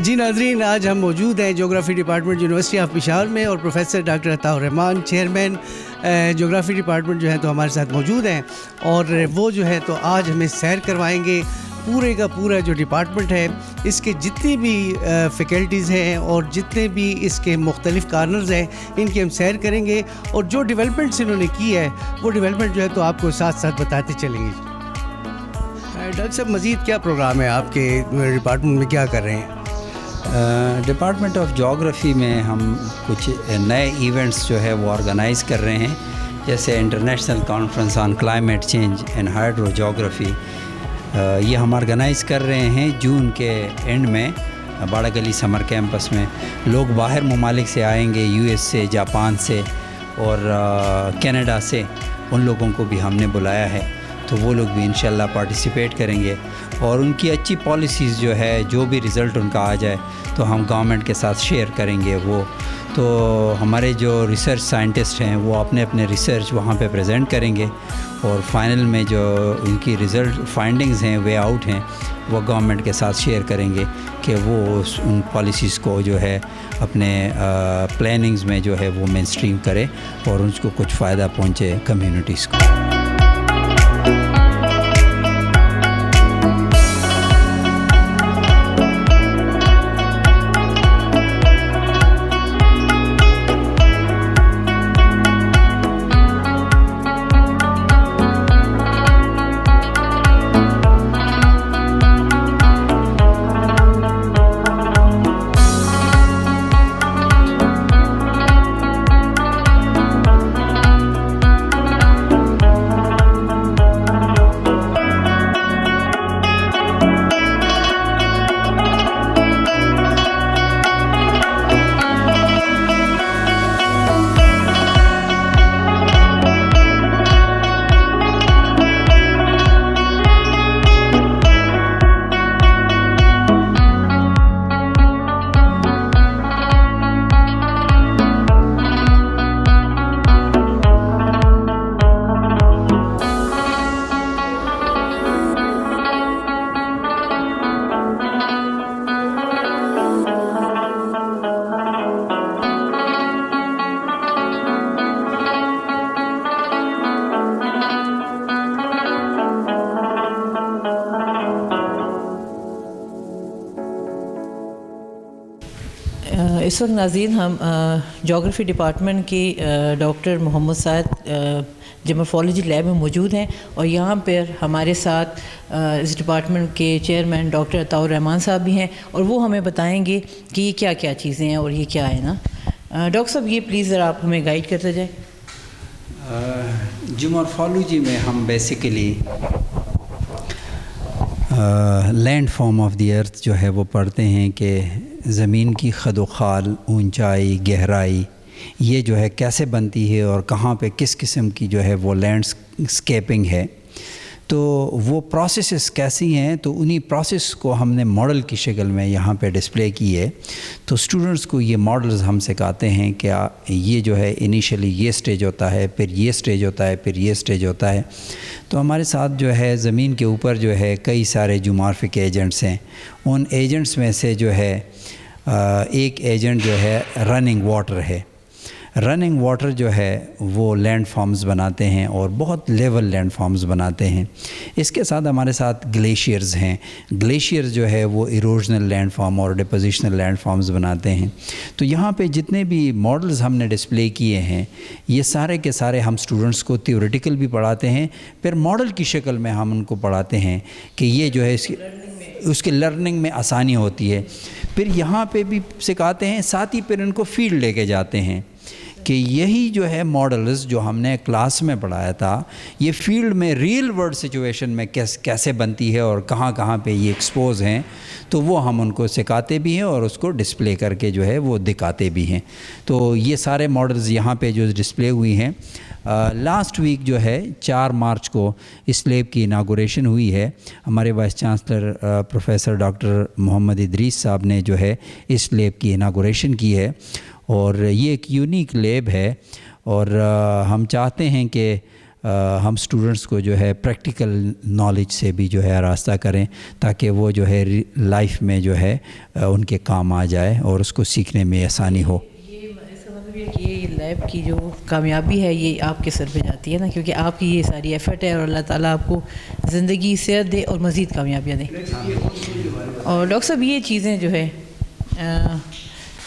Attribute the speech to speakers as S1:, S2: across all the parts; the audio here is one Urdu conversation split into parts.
S1: جی ناظرین، آج ہم موجود ہیں جغرافی ڈپارٹمنٹ یونیورسٹی آف پشاور میں، اور پروفیسر ڈاکٹر عطاء الرحمان چیئرمین جغرافی ڈپارٹمنٹ جو ہے تو ہمارے ساتھ موجود ہیں، اور وہ جو ہے تو آج ہمیں سیر کروائیں گے پورے کا پورا جو ڈپارٹمنٹ ہے، اس کے جتنی بھی فیکلٹیز ہیں اور جتنے بھی اس کے مختلف کارنرز ہیں، ان کی ہم سیر کریں گے، اور جو ڈیولپمنٹس انہوں نے کی ہے وہ ڈیولپمنٹ جو ہے تو آپ کو ساتھ ساتھ بتاتے چلیں گے۔ ڈاکٹر صاحب، مزید کیا پروگرام ہے آپ کے ڈپارٹمنٹ میں، کیا کر رہے ہیں؟
S2: ڈپارٹمنٹ آف جغرافی میں ہم کچھ نئے ایونٹس جو ہے وہ آرگنائز کر رہے ہیں، جیسے international conference on climate change and hydro جغرافی، یہ ہم آرگنائز کر رہے ہیں جون کے اینڈ میں باڑہ گلی سمر کیمپس میں۔ لوگ باہر ممالک سے آئیں گے، یو ایس سے، جاپان سے اور کینیڈا سے، ان لوگوں کو بھی ہم نے بلایا ہے، تو وہ لوگ بھی انشاءاللہ پارٹیسپیٹ کریں گے، اور ان کی اچھی پالیسیز جو ہے، جو بھی رزلٹ ان کا آ جائے تو ہم گورنمنٹ کے ساتھ شیئر کریں گے۔ وہ تو ہمارے جو ریسرچ سائنٹسٹ ہیں وہ اپنے اپنے ریسرچ وہاں پہ پریزنٹ کریں گے، اور فائنل میں جو ان کی رزلٹ فائنڈنگز ہیں، وے آؤٹ ہیں، وہ گورنمنٹ کے ساتھ شیئر کریں گے کہ وہ ان پالیسیز کو جو ہے اپنے پلاننگز میں جو ہے وہ مین اسٹریم کرے، اور ان کو کچھ فائدہ پہنچے کمیونٹیز کو۔
S3: اس وقت ناظرین ہم جغرافی ڈپارٹمنٹ کی ڈاکٹر محمد سعد جیومورفولوجی لیب میں موجود ہیں، اور یہاں پر ہمارے ساتھ اس ڈپارٹمنٹ کے چیئرمین ڈاکٹر عطاء الرحمان صاحب بھی ہیں، اور وہ ہمیں بتائیں گے کہ یہ کیا کیا چیزیں ہیں اور یہ کیا ہے نا۔ ڈاکٹر صاحب، یہ پلیز ذرا آپ ہمیں گائیڈ کرتے جائیں۔
S2: جیومورفولوجی میں ہم basically land form of the earth جو ہے وہ پڑھتے ہیں کہ زمین کی خد و خال، اونچائی، گہرائی، یہ جو ہے کیسے بنتی ہے، اور کہاں پہ کس قسم کی جو ہے وہ لینڈ اسکیپنگ ہے، تو وہ پروسیسز کیسی ہیں، تو انہی پروسیس کو ہم نے ماڈل کی شکل میں یہاں پہ ڈسپلے کی ہے۔ تو اسٹوڈنٹس کو یہ ماڈلز ہم سکھاتے ہیں کہ یہ جو ہے انیشلی یہ سٹیج ہوتا ہے، پھر یہ سٹیج ہوتا ہے، پھر یہ سٹیج ہوتا ہے۔ تو ہمارے ساتھ جو ہے زمین کے اوپر جو ہے کئی سارے جیومورفک ایجنٹس ہیں، ان ایجنٹس میں سے جو ہے ایک ایجنٹ جو ہے رننگ واٹر ہے۔ رننگ واٹر جو ہے وہ لینڈ فارمز بناتے ہیں، اور بہت لیول لینڈ فارمز بناتے ہیں۔ اس کے ساتھ ہمارے ساتھ گلیشیئرز ہیں۔ گلیشیئرز جو ہے وہ ایروجنل لینڈ فارم اور ڈپوزیشنل لینڈ فارمز بناتے ہیں۔ تو یہاں پہ جتنے بھی ماڈلز ہم نے ڈسپلے کیے ہیں، یہ سارے کے سارے ہم اسٹوڈنٹس کو تھیوریٹیکل بھی پڑھاتے ہیں، پھر ماڈل کی شکل میں ہم ان کو پڑھاتے ہیں کہ یہ جو ہے اس کے لرننگ میں آسانی ہوتی ہے۔ پھر یہاں پہ بھی سکھاتے ہیں، ساتھ ہی پھر ان کو فیلڈ لے کے جاتے ہیں کہ یہی جو ہے ماڈلز جو ہم نے کلاس میں پڑھایا تھا، یہ فیلڈ میں ریئل ورلڈ سچویشن میں کیسے بنتی ہے اور کہاں کہاں پہ یہ ایکسپوز ہیں، تو وہ ہم ان کو سکھاتے بھی ہیں اور اس کو ڈسپلے کر کے جو ہے وہ دکھاتے بھی ہیں۔ تو یہ سارے ماڈلز یہاں پہ جو ڈسپلے ہوئی ہیں۔ لاسٹ ویک جو ہے 4 مارچ کو اس لیب کی اناگوریشن ہوئی ہے۔ ہمارے وائس چانسلر پروفیسر ڈاکٹر محمد ادریس صاحب نے جو ہے اس لیب کی اناگوریشن کی ہے، اور یہ ایک یونیک لیب ہے، اور ہم چاہتے ہیں کہ ہم سٹوڈنٹس کو جو ہے پریکٹیکل نالج سے بھی جو ہے آراستہ کریں تاکہ وہ جو ہے لائف میں جو ہے ان کے کام آ جائے اور اس کو سیکھنے میں آسانی ہو.
S3: اس کا مطلب یہ کہ یہ لیب کی جو کامیابی ہے یہ آپ کے سر پہ جاتی ہے نا, کیونکہ آپ کی یہ ساری ایفرٹ ہے, اور اللہ تعالیٰ آپ کو زندگی صحت دے اور مزید کامیابیاں دیں. اور ڈاکٹر صاحب یہ چیزیں جو ہے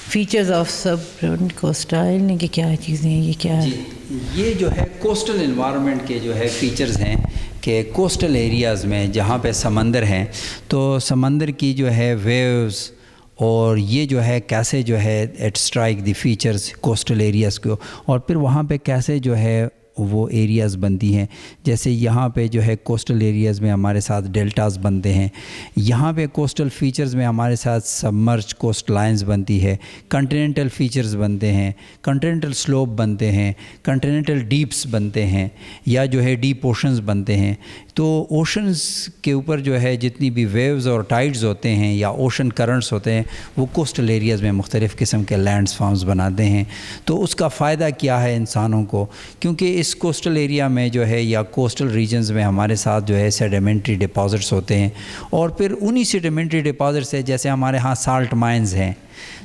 S3: فیچرز آف سب کوسٹائل نے کہ کیا چیزیں ہیں, یہ کیا ہے؟
S2: یہ جو ہے کوسٹل انوائرمنٹ کے جو ہے فیچرز ہیں کہ کوسٹل ایریاز میں جہاں پہ سمندر ہیں تو سمندر کی جو ہے ویوز اور یہ جو ہے کیسے جو ہے it strike the features coastal areas کو, اور پھر وہاں پہ کیسے جو ہے وہ ایریاز بنتی ہیں. جیسے یہاں پہ جو ہے کوسٹل ایریاز میں ہمارے ساتھ ڈیلٹاز بنتے ہیں, یہاں پہ کوسٹل فیچرز میں ہمارے ساتھ سبمرج کوسٹ لائنز بنتی ہے, کنٹیننٹل فیچرز بنتے ہیں, کنٹیننٹل سلوپ بنتے ہیں, کنٹیننٹل ڈیپس بنتے ہیں, یا جو ہے ڈیپ اوشنز بنتے ہیں. تو اوشنز کے اوپر جو ہے جتنی بھی ویوز اور ٹائڈز ہوتے ہیں یا اوشن کرنٹس ہوتے ہیں وہ کوسٹل ایریاز میں مختلف قسم کے لینڈز فارمز بناتے ہیں. تو اس کا فائدہ کیا ہے انسانوں کو, کیونکہ اس کوسٹل ایریا میں جو ہے یا کوسٹل ریجنز میں ہمارے ساتھ جو ہے سیڈیمنٹری ڈپازٹس ہوتے ہیں, اور پھر انہی سیڈیمنٹری ڈپازٹ سے جیسے ہمارے ہاں سالٹ مائنز ہیں,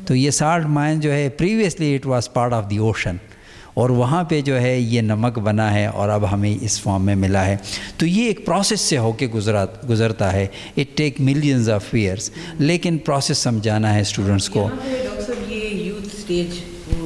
S2: تو یہ سالٹ مائن جو ہے previously it was part of the ocean, اور وہاں پہ جو ہے یہ نمک بنا ہے اور اب ہمیں اس فارم میں ملا ہے. تو یہ ایک پروسیس سے ہو کے گزرتا ہے. It take millions of years, لیکن پروسیس سمجھانا ہے اسٹوڈنٹس کو.
S3: یہ یوتھ اسٹیج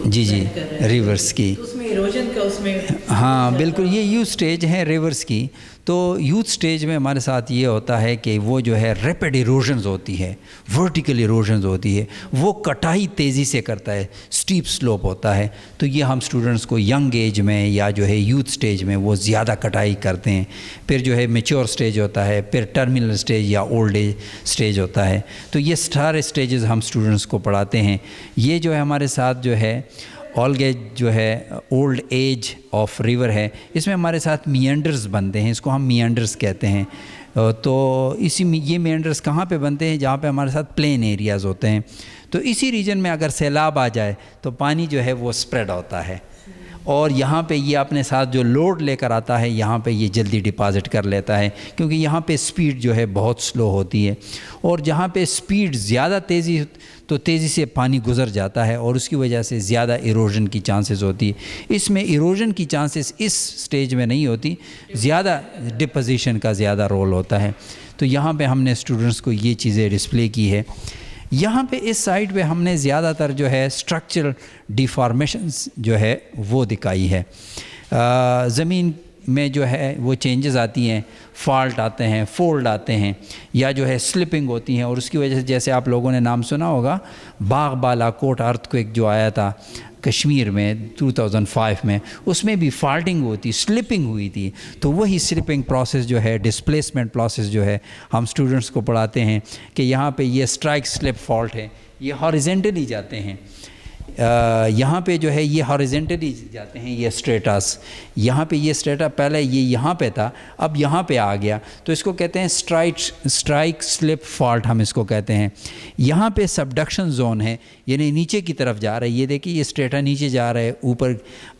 S2: جی ریورس کی,
S3: اس میں ایروجن کا اس میں
S2: ہاں بالکل یہ یوتھ سٹیج ہے ریورس کی. تو یوتھ سٹیج میں ہمارے ساتھ یہ ہوتا ہے کہ وہ جو ہے ریپڈ ایروژنز ہوتی ہے, ورٹیکل ایروژنز ہوتی ہے, وہ کٹائی تیزی سے کرتا ہے, سٹیپ سلوپ ہوتا ہے. تو یہ ہم سٹوڈنٹس کو ینگ ایج میں یا جو ہے یوتھ سٹیج میں وہ زیادہ کٹائی کرتے ہیں. پھر جو ہے میچور سٹیج ہوتا ہے, پھر ٹرمینل سٹیج یا اولڈ ایج سٹیج ہوتا ہے. تو یہ سارے سٹیجز ہم سٹوڈنٹس کو پڑھاتے ہیں. یہ جو ہے ہمارے ساتھ جو ہے اولگیج جو ہے اولڈ ایج آف ریور ہے, اس میں ہمارے ساتھ میانڈرز بنتے ہیں, اس کو ہم میانڈرز کہتے ہیں. تو یہ میانڈرز کہاں پہ بنتے ہیں, جہاں پہ ہمارے ساتھ پلین ایریاز ہوتے ہیں. تو اسی ریجن میں اگر سیلاب آ جائے تو پانی جو ہے وہ سپریڈ ہوتا ہے, اور یہاں پہ یہ اپنے ساتھ جو لوڈ لے کر آتا ہے یہاں پہ یہ جلدی ڈپازٹ کر لیتا ہے, کیونکہ یہاں پہ سپیڈ جو ہے بہت سلو ہوتی ہے. اور جہاں پہ سپیڈ زیادہ تیزی سے پانی گزر جاتا ہے, اور اس کی وجہ سے زیادہ ایروژن کی چانسز ہوتی ہے. اس میں ایروژن کی چانسز اس سٹیج میں نہیں ہوتی, زیادہ ڈپوزیشن کا زیادہ رول ہوتا ہے. تو یہاں پہ ہم نے اسٹوڈنٹس کو یہ چیزیں ڈسپلے کی ہے. یہاں پہ اس سائٹ پہ ہم نے زیادہ تر جو ہے اسٹرکچرل ڈیفارمیشنز جو ہے وہ دکھائی ہے. زمین میں جو ہے وہ چینجز آتی ہیں, فالٹ آتے ہیں, فولڈ آتے ہیں, یا جو ہے سلپنگ ہوتی ہیں, اور اس کی وجہ سے جیسے آپ لوگوں نے نام سنا ہوگا باغ بالا کوٹ ارتھ کویک جو آیا تھا کشمیر میں 2005 میں, اس میں بھی فالٹنگ ہوئی, سلپنگ ہوئی تھی. تو وہی سلپنگ پروسیس جو ہے, ڈسپلیسمنٹ پروسیس جو ہے ہم سٹوڈنٹس کو پڑھاتے ہیں کہ یہاں پہ یہ اسٹرائک سلپ فالٹ ہے, یہ ہاریزنٹلی جاتے ہیں. یہاں پہ جو ہے یہ ہاریزنٹلی جاتے ہیں یہ اسٹریٹاس. یہاں پہ یہ اسٹریٹا پہلے یہ یہاں پہ تھا, اب یہاں پہ آ گیا, تو اس کو کہتے ہیں اسٹرائک سلپ فالٹ ہم اس کو کہتے ہیں. یہاں پہ سبڈکشن زون ہے, یعنی نیچے کی طرف جا رہا ہے. یہ دیکھیے یہ اسٹریٹا نیچے جا رہا ہے, اوپر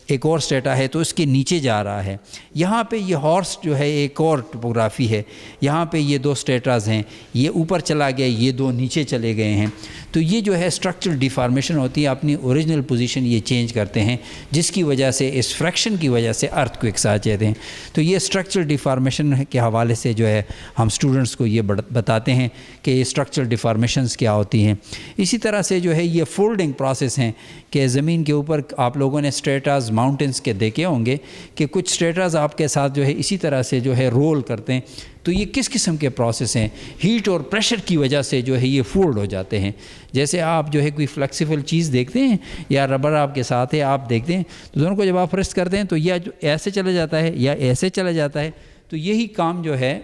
S2: ایک اور اسٹریٹا ہے تو اس کے نیچے جا رہا ہے. یہاں پہ یہ ہارس جو ہے ایک اور ٹپوگرافی ہے, یہاں پہ یہ دو اسٹریٹاز ہیں, یہ اوپر چلا گیا, یہ دو نیچے چلے گئے ہیں. تو یہ جو ہے اسٹرکچرل ڈیفارمیشن ہوتی ہے, اپنی اوریجنل پوزیشن یہ چینج کرتے ہیں, جس کی وجہ سے اس فریکشن کی وجہ سے ارتھ کوئکس آ جاتے ہیں. تو یہ اسٹرکچرل ڈیفارمیشن کے حوالے سے جو ہے ہم اسٹوڈنٹس کو یہ بتاتے ہیں کہ یہ اسٹرکچرل ڈیفارمیشنز کیا ہوتی ہیں. اسی طرح سے جو ہے یہ فولڈنگ پروسیس ہیں کہ زمین کے اوپر آپ لوگوں نے اسٹریٹاز ماؤنٹینس کے دیکھے ہوں گے کہ کچھ اسٹریٹاز آپ کے ساتھ جو ہے اسی طرح سے جو ہے رول کرتے ہیں. تو یہ کس قسم کے پروسیس ہیں, ہیٹ اور پریشر کی وجہ سے جو ہے یہ فولڈ ہو جاتے ہیں. جیسے آپ جو ہے کوئی فلیکسیبل چیز دیکھتے ہیں یا ربر آپ کے ساتھ ہے, آپ دیکھتے ہیں تو دونوں کو جب آپ پریس کرتے ہیں تو یا جو ایسے چلا جاتا ہے یا ایسے چلا جاتا ہے. تو یہی کام جو ہے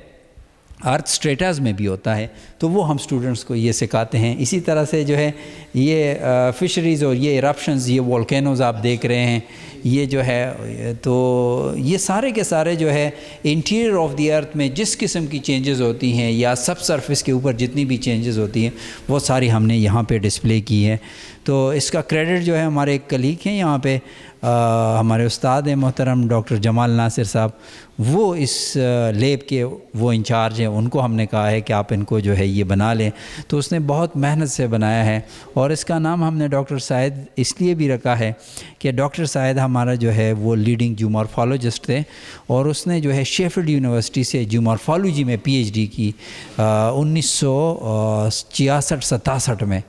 S2: ارتھ اسٹریٹاز میں بھی ہوتا ہے, تو وہ ہم اسٹوڈنٹس کو یہ سکھاتے ہیں. اسی طرح سے جو ہے یہ فشریز اور یہ ایرپشنز, یہ والکینوز آپ دیکھ رہے ہیں, یہ جو ہے تو یہ سارے کے سارے جو ہے انٹیریئر آف دی ارتھ میں جس قسم کی چینجز ہوتی ہیں یا سب سرفیس کے اوپر جتنی بھی چینجز ہوتی ہیں وہ ساری ہم نے یہاں پہ ڈسپلے کی ہے. تو اس کا کریڈٹ جو ہے ہمارے ایک کلیگ ہیں یہاں پہ ہمارے استاد ہیں محترم ڈاکٹر جمال ناصر صاحب، وہ اس لیب کے وہ انچارج ہیں، ان کو ہم نے کہا ہے کہ آپ ان کو جو ہے یہ بنا لیں، تو اس نے بہت محنت سے بنایا ہے، اور اس کا نام ہم نے ڈاکٹر سعید اس لیے بھی رکھا ہے کہ ڈاکٹر سعید ہمارا جو ہے وہ لیڈنگ جیومورفالوجسٹ تھے، اور اس نے جو ہے شیفیلڈ یونیورسٹی سے جیومورفالوجی میں پی ایچ ڈی کی 1966-67 میں،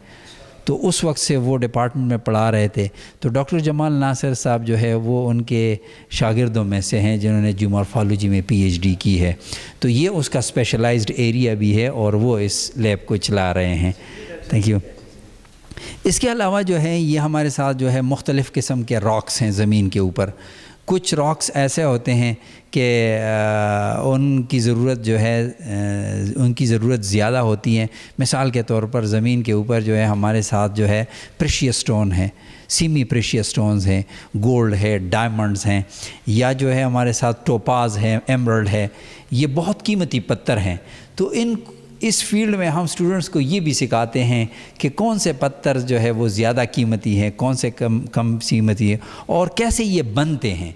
S2: تو اس وقت سے وہ ڈپارٹمنٹ میں پڑھا رہے تھے۔ تو ڈاکٹر جمال ناصر صاحب جو ہے وہ ان کے شاگردوں میں سے ہیں جنہوں نے جیومورفالوجی میں پی ایچ ڈی کی ہے، تو یہ اس کا اسپیشلائزڈ ایریا بھی ہے، اور وہ اس لیب کو چلا رہے ہیں۔ Thank you. اس کے علاوہ جو ہے یہ ہمارے ساتھ جو ہے مختلف قسم کے راکس ہیں زمین کے اوپر۔ کچھ راکس ایسے ہوتے ہیں کہ ان کی ضرورت زیادہ ہوتی ہیں، مثال کے طور پر زمین کے اوپر جو ہے ہمارے ساتھ جو ہے پریشیس سٹون ہے، سیمی پریشیس سٹونز ہیں، گولڈ ہے، ڈائمنڈز ہیں، یا جو ہے ہمارے ساتھ ٹوپاز ہے، ایمرلڈ ہے، یہ بہت قیمتی پتھر ہیں۔ تو اس فیلڈ میں ہم سٹوڈنٹس کو یہ بھی سکھاتے ہیں کہ کون سے پتھر جو ہے وہ زیادہ قیمتی ہیں، کون سے کم قیمتی ہے، اور کیسے یہ بنتے ہیں۔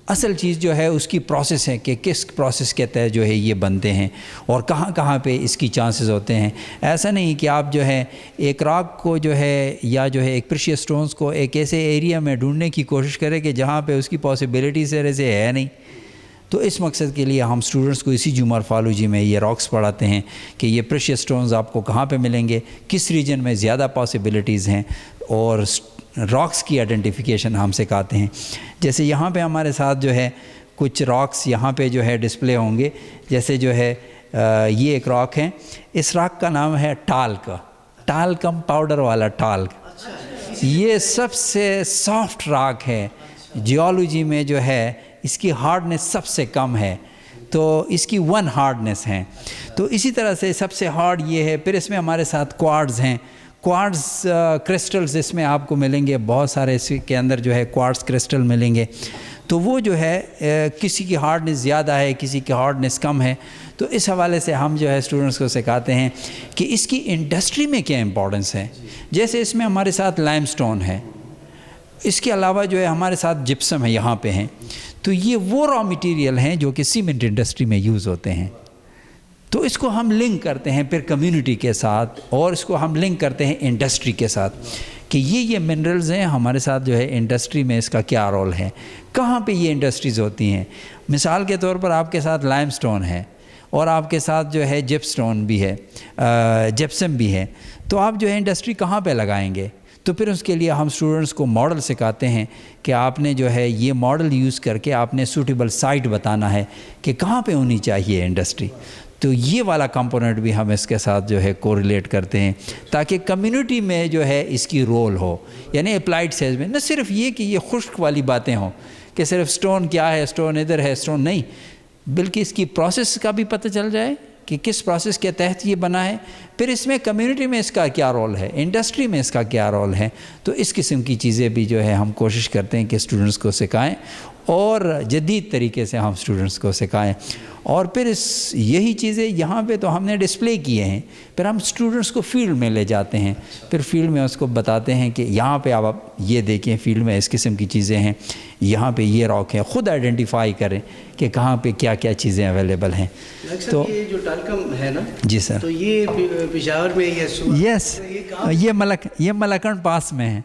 S2: اصل چیز جو ہے اس کی پروسیس ہے کہ کس پروسیس کے تحت جو ہے یہ بنتے ہیں، اور کہاں کہاں پہ اس کی چانسز ہوتے ہیں۔ ایسا نہیں کہ آپ جو ہے ایک راک کو جو ہے یا جو ہے ایک پریشیس سٹونز کو ایک ایسے ایریا میں ڈھونڈنے کی کوشش کرے کہ جہاں پہ اس کی پاسبلٹی سے ہے نہیں۔ تو اس مقصد کے لیے ہم سٹوڈنٹس کو اسی جیومورفالوجی میں یہ راکس پڑھاتے ہیں کہ یہ پریشیس سٹونز آپ کو کہاں پہ ملیں گے، کس ریجن میں زیادہ پاسبلٹیز ہیں، اور راکس کی آئیڈینٹیفیکیشن ہم سکھاتے ہیں۔ جیسے یہاں پہ ہمارے ساتھ جو ہے کچھ راکس یہاں پہ جو ہے ڈسپلے ہوں گے، جیسے جو ہے یہ ایک راک ہے، اس راک کا نام ہے ٹالکم پاؤڈر والا ٹالک۔ یہ سب سے سافٹ راک ہے جیولوجی میں، جو ہے اس کی ہارڈنس سب سے کم ہے، تو اس کی 1 ہارڈنس ہے۔ تو اسی طرح سے سب سے ہارڈ یہ ہے۔ پھر اس میں ہمارے ساتھ کوارٹز ہیں، کوارٹز کرسٹلز اس میں آپ کو ملیں گے، بہت سارے اس کے اندر جو ہے کوارٹز کرسٹل ملیں گے، تو وہ جو ہے کسی کی ہارڈنس زیادہ ہے، کسی کی ہارڈنس کم ہے۔ تو اس حوالے سے ہم جو ہے اسٹوڈنٹس کو سکھاتے ہیں کہ اس کی انڈسٹری میں کیا امپورٹنس ہے۔ جیسے اس میں ہمارے ساتھ لائم سٹون ہے، اس کے علاوہ جو ہے ہمارے ساتھ جپسم ہے یہاں پہ ہیں، تو یہ وہ را مٹیریل ہیں جو کہ سیمنٹ انڈسٹری میں یوز ہوتے ہیں۔ تو اس کو ہم لنک کرتے ہیں پھر کمیونٹی کے ساتھ، اور اس کو ہم لنک کرتے ہیں انڈسٹری کے ساتھ کہ یہ منرلز ہیں، ہمارے ساتھ جو ہے انڈسٹری میں اس کا کیا رول ہے، کہاں پہ یہ انڈسٹریز ہوتی ہیں۔ مثال کے طور پر آپ کے ساتھ لائم سٹون ہے، اور آپ کے ساتھ جو ہے جپ سٹون بھی ہے، جپسم بھی ہے، تو آپ جو ہے انڈسٹری کہاں پہ لگائیں گے؟ تو پھر اس کے لیے ہم سٹوڈنٹس کو ماڈل سکھاتے ہیں کہ آپ نے جو ہے یہ ماڈل یوز کر کے آپ نے سوٹیبل سائٹ بتانا ہے کہ کہاں پہ ہونی چاہیے انڈسٹری۔ تو یہ والا کمپوننٹ بھی ہم اس کے ساتھ جو ہے کوریلیٹ کرتے ہیں تاکہ کمیونٹی میں جو ہے اس کی رول ہو، یعنی اپلائیڈ سائنس میں نہ صرف یہ کہ یہ خشک والی باتیں ہوں کہ صرف سٹون کیا ہے، سٹون ادھر ہے، سٹون نہیں، بلکہ اس کی پروسیس کا بھی پتہ چل جائے کہ کس پروسیس کے تحت یہ بنا ہے، پھر اس میں کمیونٹی میں اس کا کیا رول ہے، انڈسٹری میں اس کا کیا رول ہے۔ تو اس قسم کی چیزیں بھی جو ہے ہم کوشش کرتے ہیں کہ اسٹوڈنٹس کو سکھائیں، اور جدید طریقے سے ہم اسٹوڈنٹس کو سکھائیں۔ اور پھر یہی چیزیں یہاں پہ تو ہم نے ڈسپلے کیے ہیں، پھر ہم اسٹوڈنٹس کو فیلڈ میں لے جاتے ہیں، پھر فیلڈ میں اس کو بتاتے ہیں کہ یہاں پہ آپ یہ دیکھیں، فیلڈ میں اس قسم کی چیزیں ہیں، یہاں پہ یہ راک ہے، خود آئیڈینٹیفائی کریں کہ کہاں پہ کیا کیا چیزیں اویلیبل ہیں۔
S1: تو یہ جو ٹالکم ہے نا،
S2: جی سر،
S1: تو یہ پشاور میں
S2: یس، یہ ملکن پاس میں ہے۔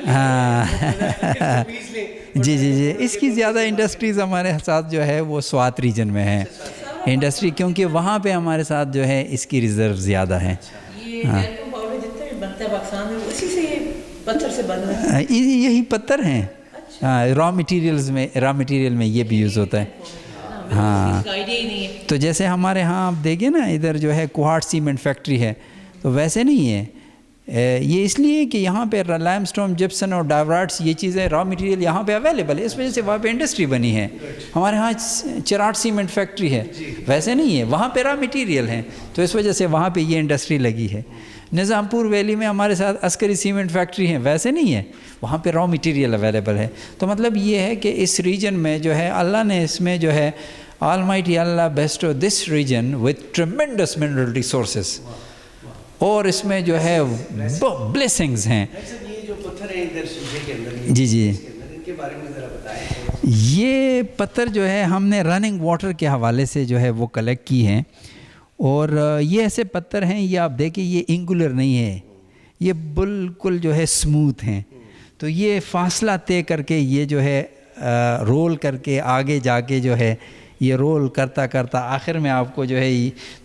S2: ہاں جی جی جی، اس کی زیادہ انڈسٹریز ہمارے ساتھ جو ہے وہ سوات ریجن میں ہیں انڈسٹری، کیونکہ وہاں پہ ہمارے ساتھ جو ہے اس کی ریزرو زیادہ ہیں۔ یہی پتھر ہیں، را مٹیریل میں یہ بھی یوز ہوتا ہے۔ ہاں، تو جیسے ہمارے ہاں آپ دیکھیں نا، ادھر جو ہے کوہاٹ سیمنٹ فیکٹری ہے، تو ویسے نہیں ہے یہ، اس لیے کہ یہاں پہ لائم سٹون، جپسن اور ڈائیورائٹس، یہ چیزیں را مٹیریل یہاں پہ اویلیبل ہے، اس وجہ سے وہاں پہ انڈسٹری بنی ہے۔ ہمارے ہاں چراٹ سیمنٹ فیکٹری ہے، ویسے نہیں ہے، وہاں پہ را مٹیریل ہیں، تو اس وجہ سے وہاں پہ یہ انڈسٹری لگی ہے۔ نظام پور ویلی میں ہمارے ساتھ عسکری سیمنٹ فیکٹری ہیں، ویسے نہیں ہے، وہاں پہ را مٹیریل اویلیبل ہے۔ تو مطلب یہ ہے کہ اس ریجن میں جو ہے اللہ نے اس میں جو ہے Almighty Allah bestowed this region with tremendous mineral resources. اور اس میں جو ہے بلیسنگز ہیں.
S1: یہ جو پتھر ہیں ادھر شیشے کے اندر،
S2: جی جی،
S1: ان کے بارے میں ذرا بتائیں.
S2: یہ پتھر جو ہے ہم نے رننگ واٹر کے حوالے سے جو ہے وہ کلیکٹ کی ہیں. اور یہ ایسے پتھر ہیں، یہ آپ دیکھیں یہ انگولر نہیں ہے، یہ بالکل جو ہے اسموتھ ہیں. تو یہ فاصلہ طے کر کے یہ جو ہے رول کر کے آگے جا کے جو ہے یہ رول کرتا کرتا آخر میں آپ کو جو ہے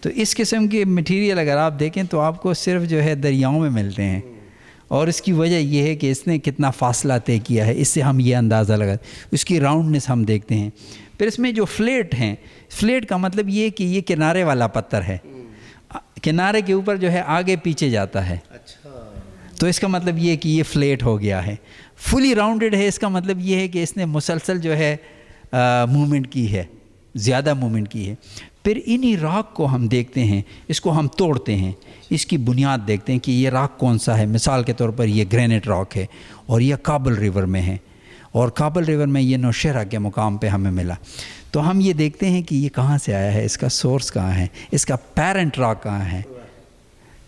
S2: تو اس قسم کے مٹیریل اگر آپ دیکھیں تو آپ کو صرف جو ہے دریاؤں میں ملتے ہیں. اور اس کی وجہ یہ ہے کہ اس نے کتنا فاصلہ طے کیا ہے، اس سے ہم یہ اندازہ لگا، اس کی راؤنڈنس ہم دیکھتے ہیں. پھر اس میں جو فلیٹ ہیں، فلیٹ کا مطلب یہ کہ یہ کنارے والا پتھر ہے، کنارے کے اوپر جو ہے آگے پیچھے جاتا ہے. تو اس کا مطلب یہ ہے کہ یہ فلیٹ ہو گیا ہے. فلی راؤنڈڈ ہے، اس کا مطلب یہ ہے کہ اس نے مسلسل جو ہے موومنٹ کی ہے، زیادہ موومنٹ کی ہے. پھر انہی راک کو ہم دیکھتے ہیں، اس کو ہم توڑتے ہیں، اس کی بنیاد دیکھتے ہیں کہ یہ راک کون سا ہے. مثال کے طور پر یہ گرینٹ راک ہے اور یہ کابل ریور میں ہے، اور کابل ریور میں یہ نوشہرہ کے مقام پہ ہمیں ملا. تو ہم یہ دیکھتے ہیں کہ یہ کہاں سے آیا ہے، اس کا سورس کہاں ہے، اس کا پیرنٹ راک کہاں ہے.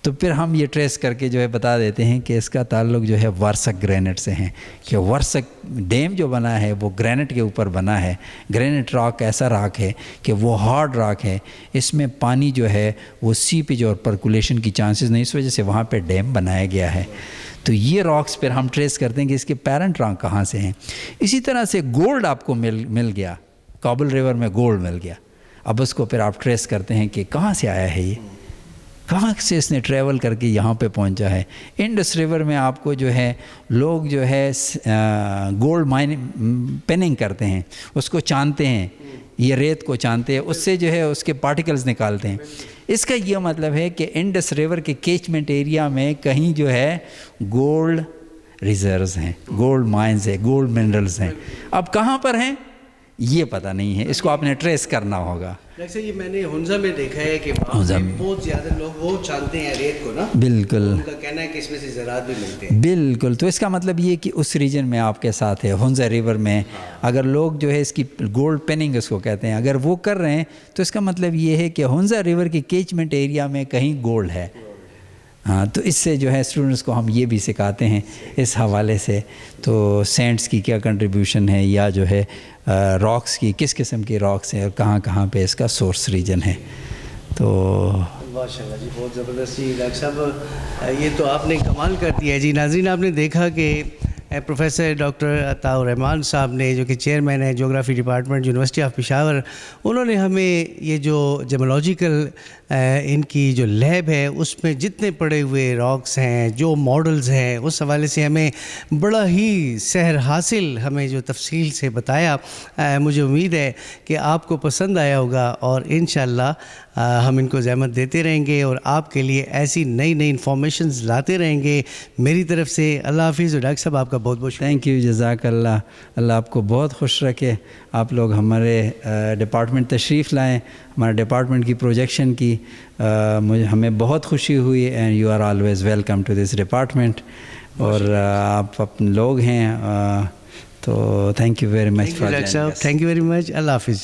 S2: تو پھر ہم یہ ٹریس کر کے جو ہے بتا دیتے ہیں کہ اس کا تعلق جو ہے ورسک گرینٹ سے ہیں، کہ ورسک ڈیم جو بنا ہے وہ گرینٹ کے اوپر بنا ہے. گرینٹ راک ایسا راک ہے کہ وہ ہارڈ راک ہے، اس میں پانی جو ہے وہ سیپیج اور پرکولیشن کی چانسز نہیں، اس وجہ سے وہاں پہ ڈیم بنایا گیا ہے. تو یہ راکس پھر ہم ٹریس کرتے ہیں کہ اس کے پیرنٹ راک کہاں سے ہیں. اسی طرح سے گولڈ آپ کو مل گیا، کابل ریور میں گولڈ مل گیا. اب اس کو پھر آپ ٹریس کرتے ہیں کہ کہاں سے آیا ہے، یہ کہاں سے اس نے ٹریول کر کے یہاں پہ پہنچا ہے. انڈس ریور میں آپ کو جو ہے لوگ جو ہے گولڈ پیننگ کرتے ہیں، اس کو چاندتے ہیں، یہ ریت کو چاندتے ہیں، اس سے جو ہے اس کے پارٹیکلز نکالتے ہیں. اس کا یہ مطلب ہے کہ انڈس ریور کے کیچمنٹ ایریا میں کہیں جو ہے گولڈ ریزروز ہیں، گولڈ مائنز ہیں، گولڈ منرلز ہیں. اب کہاں پر ہیں یہ پتہ نہیں ہے، اس کو آپ نے ٹریس کرنا ہوگا.
S1: جیسے یہ میں نے ہنزا میں دیکھا ہے کہ وہاں بہت زیادہ لوگ وہ چاہتے ہیں ریت کو نا،
S2: بالکل
S1: ان کا کہنا ہے کہ اس میں سے زراعت بھی ملتے ہیں.
S2: بالکل. تو اس کا مطلب یہ کہ اس ریجن میں آپ کے ساتھ ہے ہنزا ریور میں اگر لوگ جو ہے اس کی گولڈ پیننگ اس کو کہتے ہیں، اگر وہ کر رہے ہیں تو اس کا مطلب یہ ہے کہ ہنزا ریور کی کیچمنٹ ایریا میں کہیں گولڈ ہے. ہاں، تو اس سے جو ہے اسٹوڈنٹس کو ہم یہ بھی سکھاتے ہیں اس حوالے سے. تو سینٹس کی کیا کنٹریبیوشن ہے، یا جو ہے راکس کی کس قسم کی راکس ہیں اور کہاں کہاں پہ اس کا سورس ریجن ہے. تو
S1: ماشاء اللہ جی، بہت زبردست جی. ڈاکٹر صاحب یہ تو آپ نے کمال کر دیا ہے جی. ناظرین، آپ نے دیکھا کہ پروفیسر ڈاکٹر عطاء الرحمان صاحب نے، جو کہ چیئرمین ہیں جغرافی ڈپارٹمنٹ یونیورسٹی آف پشاور، انہوں نے ہمیں یہ جو جیولوجیکل ان کی جو لیب ہے اس میں جتنے پڑے ہوئے راکس ہیں، جو ماڈلز ہیں، اس حوالے سے ہمیں بڑا ہی سحر حاصل ہمیں جو تفصیل سے بتایا. مجھے امید ہے کہ آپ کو پسند آیا ہوگا، اور انشاءاللہ ہم ان کو زحمت دیتے رہیں گے اور آپ کے لیے ایسی نئی نئی انفارمیشنز لاتے رہیں گے. میری طرف سے اللہ حافظ. اور ڈاکٹر صاحب آپ کا بہت بہت
S2: تھینک یو، جزاک اللہ. اللہ آپ کو بہت خوش رکھے. آپ لوگ ہمارے ڈپارٹمنٹ تشریف لائیں، ہمارے ڈپارٹمنٹ کی پروجیکشن کی ہمیں بہت خوشی ہوئی. And you are always welcome to this department. اور آپ اپنے لوگ ہیں، تو thank you very much.
S1: Doctor صاحب، تھینک یو ویری مچ. اللہ حافظ.